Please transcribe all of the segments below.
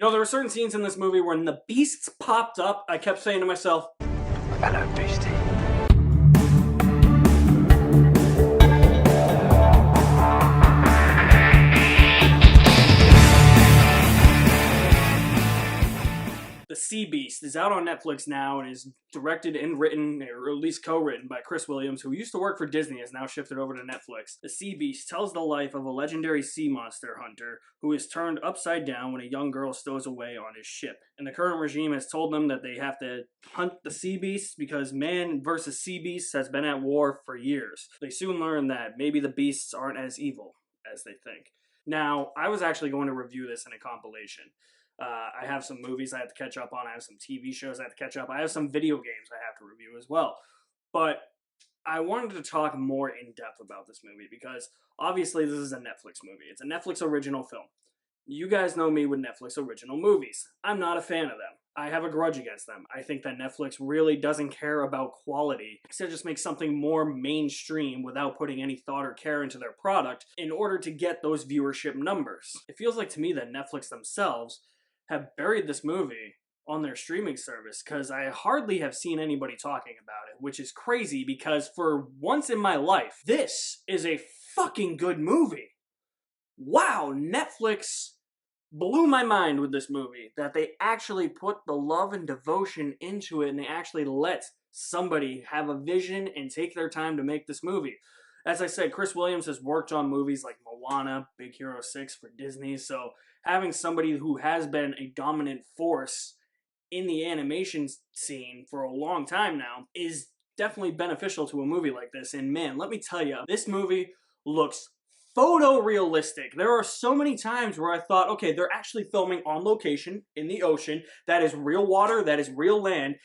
You know, there were certain scenes in this movie when the beasts popped up, I kept saying to myself, Hello, Beastie. The Sea Beast is out on Netflix now and is directed and written, or at least co-written, by Chris Williams, who used to work for Disney, has now shifted over to Netflix. The Sea Beast tells the life of a legendary sea monster hunter who is turned upside down when a young girl stows away on his ship. And the current regime has told them that they have to hunt the sea beasts because man versus sea beasts has been at war for years. They soon learn that maybe the beasts aren't as evil as they think. Now, I was actually going to review this in a compilation. I have some movies I have to catch up on. I have some TV shows I have to catch up. I have some video games I have to review as well. But I wanted to talk more in depth about this movie because obviously this is a Netflix movie. It's a Netflix original film. You guys know me with Netflix original movies. I'm not a fan of them. I have a grudge against them. I think that Netflix really doesn't care about quality. Instead, just make something more mainstream without putting any thought or care into their product in order to get those viewership numbers. It feels like to me that Netflix themselves have buried this movie on their streaming service because I hardly have seen anybody talking about it, which is crazy because for once in my life, this is a fucking good movie. Wow, Netflix blew my mind with this movie that they actually put the love and devotion into it and they actually let somebody have a vision and take their time to make this movie. As I said, Chris Williams has worked on movies like Moana, Big Hero 6 for Disney, so having somebody who has been a dominant force in the animation scene for a long time now is definitely beneficial to a movie like this. And man, let me tell you, this movie looks photorealistic. There are so many times where I thought, okay, they're actually filming on location in the ocean. That is real water, that is real land,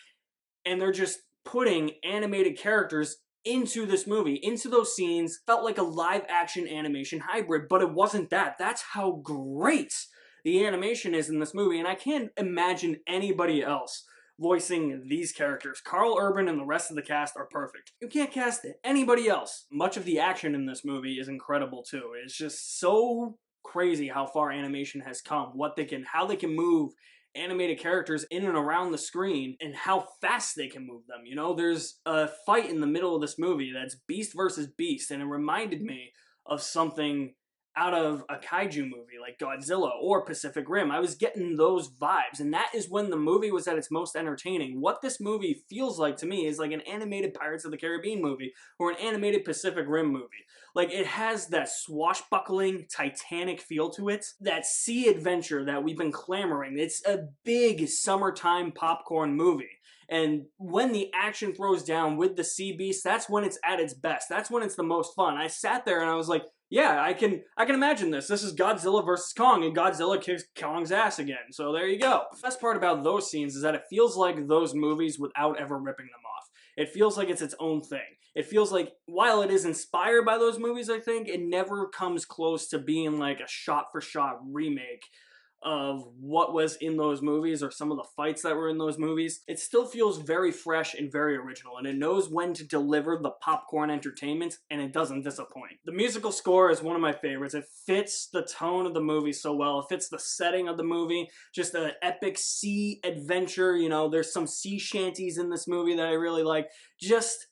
and they're just putting animated characters into this movie, into those scenes. Felt like a live action animation hybrid, but it wasn't that. That's how great the animation is in this movie, and I can't imagine anybody else voicing these characters. Carl Urban and the rest of the cast are perfect. You can't cast anybody else. Much of the action in this movie is incredible too. It's just so crazy how far animation has come, how they can move animated characters in and around the screen and how fast they can move them. You know, there's a fight in the middle of this movie that's beast versus beast, and it reminded me of something out of a kaiju movie like Godzilla or Pacific Rim. I was getting those vibes, and that is when the movie was at its most entertaining. What this movie feels like to me is like an animated Pirates of the Caribbean movie or an animated Pacific Rim movie. Like, it has that swashbuckling Titanic feel to it, that sea adventure that we've been clamoring. It's a big summertime popcorn movie. And when the action throws down with the sea beast, that's when it's at its best. That's when it's the most fun. I sat there and I was like, yeah, I can imagine this. This is Godzilla versus Kong, and Godzilla kicks Kong's ass again. So there you go. The best part about those scenes is that it feels like those movies without ever ripping them off. It feels like it's its own thing. It feels like, while it is inspired by those movies, I think, it never comes close to being like a shot-for-shot remake of what was in those movies or some of the fights that were in those movies. It still feels very fresh and very original, and it knows when to deliver the popcorn entertainment, and it doesn't disappoint. The musical score is one of my favorites. It fits the tone of the movie so well. It fits the setting of the movie. Just an epic sea adventure. You know, there's some sea shanties in this movie that I really like. Just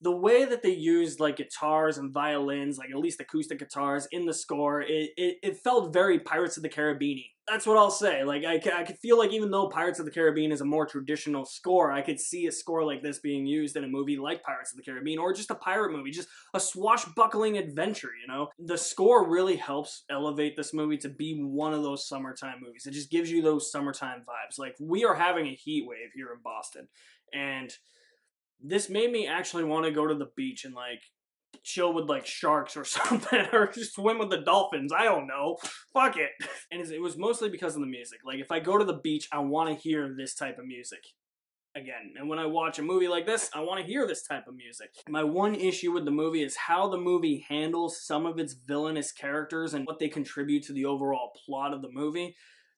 the way that they used like guitars and violins, like at least acoustic guitars in the score, it felt very Pirates of the Caribbean-y. That's what I'll say. Like, I could feel like even though Pirates of the Caribbean is a more traditional score, I could see a score like this being used in a movie like Pirates of the Caribbean, or just a pirate movie, just a swashbuckling adventure, you know? The score really helps elevate this movie to be one of those summertime movies. It just gives you those summertime vibes. Like, we are having a heat wave here in Boston, and this made me actually want to go to the beach and like chill with like sharks or something, or just swim with the dolphins. I don't know. Fuck it. And it was mostly because of the music. Like, if I go to the beach, I want to hear this type of music again. And when I watch a movie like this, I want to hear this type of music. My one issue with the movie is how the movie handles some of its villainous characters and what they contribute to the overall plot of the movie.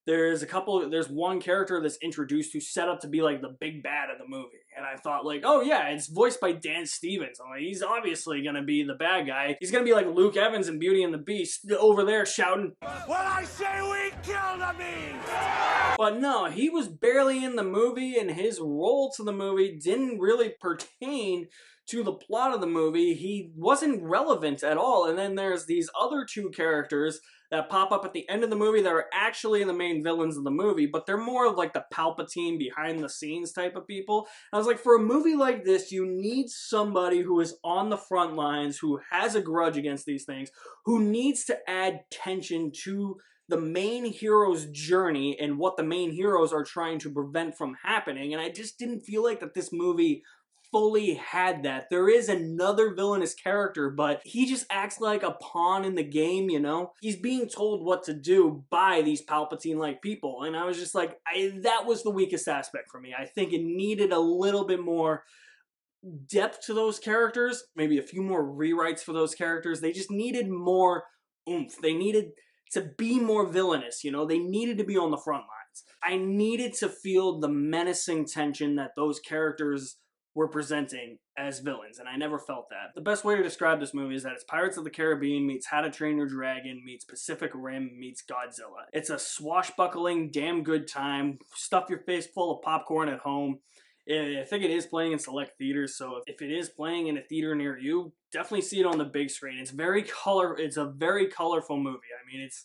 there's one character that's introduced who's set up to be like the big bad of the movie. And I thought like, oh yeah, it's voiced by Dan Stevens. I'm like, he's obviously gonna be the bad guy. He's gonna be like Luke Evans in Beauty and the Beast over there shouting, "When I say we kill the beast!" But no, he was barely in the movie, and his role to the movie didn't really pertain to the plot of the movie. He wasn't relevant at all. And then there's these other two characters that pop up at the end of the movie that are actually the main villains of the movie, but they're more of like the Palpatine behind the scenes type of people. And I was like, for a movie like this, you need somebody who is on the front lines, who has a grudge against these things, who needs to add tension to the main hero's journey and what the main heroes are trying to prevent from happening. And I just didn't feel like that this movie fully had that. There is another villainous character, but he just acts like a pawn in the game, you know? He's being told what to do by these Palpatine-like people, and I was just like, that was the weakest aspect for me. I think it needed a little bit more depth to those characters, maybe a few more rewrites for those characters. They just needed more oomph. They needed to be more villainous, you know? They needed to be on the front lines. I needed to feel the menacing tension that those characters were presenting as villains, and I never felt that. The best way to describe this movie is that it's Pirates of the Caribbean meets How to Train Your Dragon meets Pacific Rim meets Godzilla. It's a swashbuckling, damn good time. Stuff your face full of popcorn at home. I think it is playing in select theaters, so if it is playing in a theater near you, definitely see it on the big screen. It's a very colorful movie. I mean, it's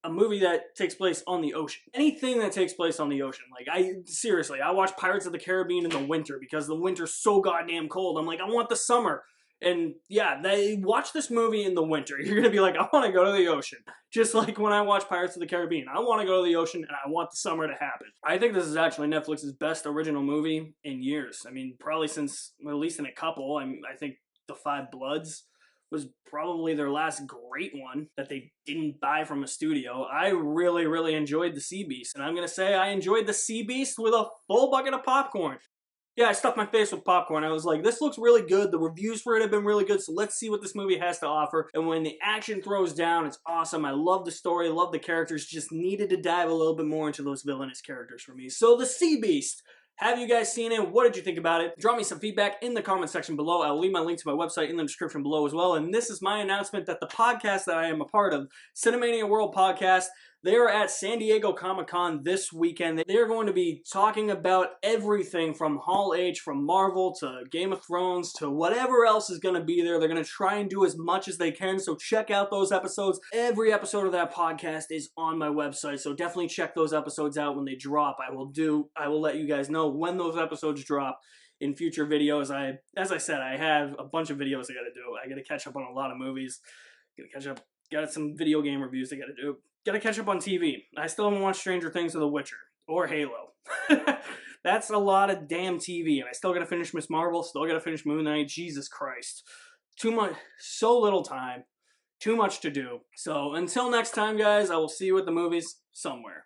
a movie that takes place on the ocean. Anything that takes place on the ocean. Like, I watch Pirates of the Caribbean in the winter because the winter's so goddamn cold. I'm like, I want the summer. And yeah, they watch this movie in the winter. You're gonna be like, I want to go to the ocean. Just like when I watch Pirates of the Caribbean. I want to go to the ocean and I want the summer to happen. I think this is actually Netflix's best original movie in years. I mean, probably since, at least in a couple. I think The Five Bloods was probably their last great one that they didn't buy from a studio. I really, really enjoyed The Sea Beast, and I'm gonna say I enjoyed The Sea Beast with a full bucket of popcorn. Yeah, I stuffed my face with popcorn. I was like, this looks really good. The reviews for it have been really good, so let's see what this movie has to offer. And when the action throws down, it's awesome. I love the story, love the characters, just needed to dive a little bit more into those villainous characters for me. So The Sea Beast. Have you guys seen it? What did you think about it? Drop me some feedback in the comment section below. I will leave my link to my website in the description below as well. And this is my announcement that the podcast that I am a part of, Cinemania World Podcast, they are at San Diego Comic-Con this weekend. They are going to be talking about everything from Hall H, from Marvel to Game of Thrones to whatever else is going to be there. They're going to try and do as much as they can, so check out those episodes. Every episode of that podcast is on my website, so definitely check those episodes out when they drop. I will let you guys know when those episodes drop in future videos. As I said, I have a bunch of videos I got to do. I got to catch up on a lot of movies. Got some video game reviews I got to do. Gotta catch up on TV. I still haven't watched Stranger Things or The Witcher. Or Halo. That's a lot of damn TV. And I still gotta finish Miss Marvel. Still gotta finish Moon Knight. Jesus Christ. Too much. So little time. Too much to do. So until next time, guys, I will see you at the movies somewhere.